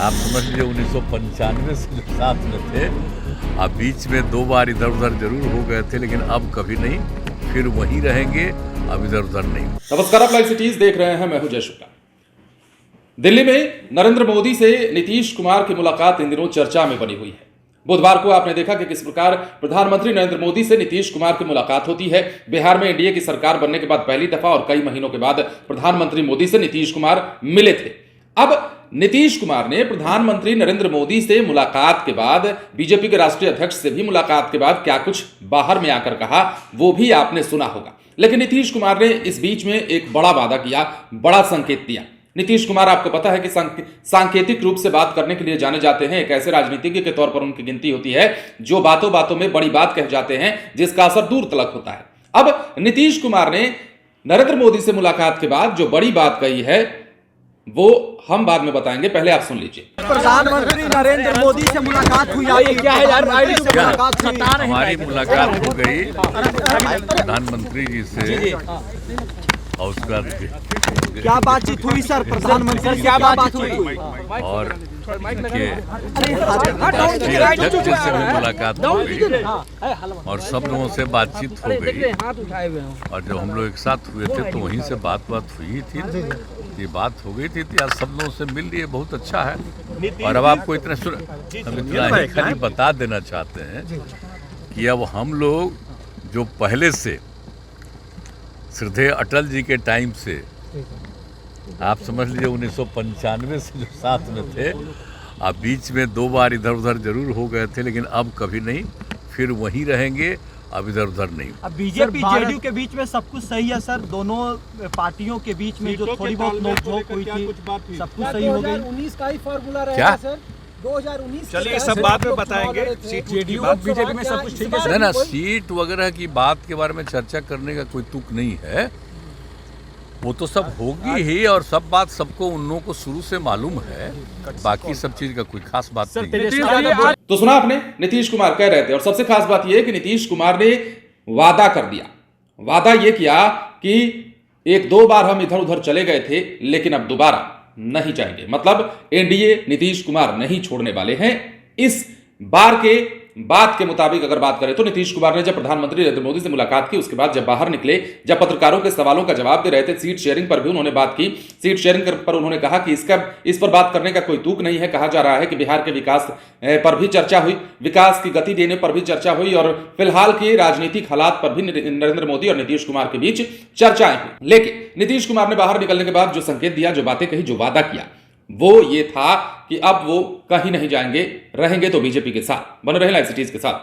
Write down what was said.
आप समझ लीजिए 1995 से जो साथ में थे, अब बीच में 2 बार इधर उधर जरूर हो गए थे, लेकिन अब कभी नहीं, फिर वहीं रहेंगे, अब इधर उधर नहीं। नमस्कार, आप लाइव सिटीज देख रहे हैं, मैं हूं जय शुक्ला। दिल्ली में नरेंद्र मोदी से नीतीश कुमार की मुलाकात इन दिनों चर्चा में बनी हुई है। बुधवार को आपने देखा कि किस प्रकार प्रधानमंत्री नरेंद्र मोदी से नीतीश कुमार की मुलाकात होती है। बिहार में एनडीए की सरकार बनने के बाद पहली दफा और कई महीनों के बाद प्रधानमंत्री मोदी से नीतीश कुमार मिले थे। अब नीतीश कुमार ने प्रधानमंत्री नरेंद्र मोदी से मुलाकात के बाद बीजेपी के राष्ट्रीय अध्यक्ष से भी मुलाकात के बाद क्या कुछ बाहर में आकर कहा, वो भी आपने सुना होगा। लेकिन नीतीश कुमार ने इस बीच में एक बड़ा वादा किया, बड़ा संकेत दिया। नीतीश कुमार, आपको पता है कि सांकेतिक रूप से बात करने के लिए जाने जाते हैं। एक ऐसे राजनीतिज्ञ के तौर पर उनकी गिनती होती है जो बातों बातों में बड़ी बात कह जाते हैं, जिसका असर दूर तलक होता है। अब नीतीश कुमार ने नरेंद्र मोदी से मुलाकात के बाद जो बड़ी बात कही है वो हम बाद में बताएंगे, पहले आप सुन लीजिए। प्रधानमंत्री नरेंद्र मोदी से मुलाकात हुई, क्या है यार? हमारी मुलाकात हो गई प्रधानमंत्री जी से, और उसके बाद क्या बातचीत हुई सर? प्रधानमंत्री से क्या बात हुई? और राष्ट्रीय अध्यक्ष जी से भी मुलाकात हो गई और सब लोगों से बातचीत हो गई। और जब हम लोग एक साथ हुए थे तो वहीं से बात हुई थी, ये बात हो गई थी, आज सब लोगों से मिल लिए, बहुत अच्छा है। और अब आपको इतना ही खाली बता देना चाहते हैं कि अब हम लोग जो पहले से श्रद्धेय अटल जी के टाइम से, आप समझ लीजिए 1995 से जो साथ में थे, अब बीच में 2 बार इधर उधर जरूर हो गए थे, लेकिन अब कभी नहीं, फिर वहीं रहेंगे, अब इधर उधर नहीं। अब बीजेपी जेडीयू के बीच में सब कुछ सही है सर? दोनों पार्टियों के बीच में जो थोड़ी बहुत नोकझोंक हुई थी, सब कुछ सही हो गई? 2019 का ही फॉर्मूला रहेगा क्या सर? 2019। चलिए सब बाद में बताएंगे। जेडीयू और बीजेपी में सब कुछ ठीक है? ना सीट वगैरह की बात के बारे में चर्चा करने का कोई तुक नहीं है, वो तो सब होगी ही, और सब बात सबको उन लोगों को शुरू से मालूम है, बाकी सब चीज का कोई खास बात नहीं। तो सुना आपने, नीतीश कुमार कह रहे थे, और सबसे खास बात यह है कि नीतीश कुमार ने वादा कर दिया। वादा यह किया कि 1-2 बार हम इधर उधर चले गए थे, लेकिन अब दोबारा नहीं जाएंगे। मतलब एनडीए नीतीश कुमार नहीं छोड़ने वाले हैं। इस बार के बात के मुताबिक अगर बात करें तो नीतीश कुमार ने जब प्रधानमंत्री नरेंद्र मोदी से मुलाकात की, उसके बाद जब बाहर निकले, जब पत्रकारों के सवालों का जवाब दे रहे थे, सीट शेयरिंग पर भी उन्होंने बात की। सीट शेयरिंग पर उन्होंने कहा कि इस पर बात करने का कोई तुक नहीं है। कहा जा रहा है कि बिहार के विकास पर भी चर्चा हुई, विकास की गति देने पर भी चर्चा हुई, और फिलहाल के राजनीतिक हालात पर भी नरेंद्र मोदी और नीतीश कुमार के बीच चर्चाएं हुई। लेकिन नीतीश कुमार ने बाहर निकलने के बाद जो संकेत दिया, जो बातें कही, जो वादा किया, वो ये था कि अब वो कहीं नहीं जाएंगे, रहेंगे तो बीजेपी के साथ। बने रहे लाइव सिटीज के साथ।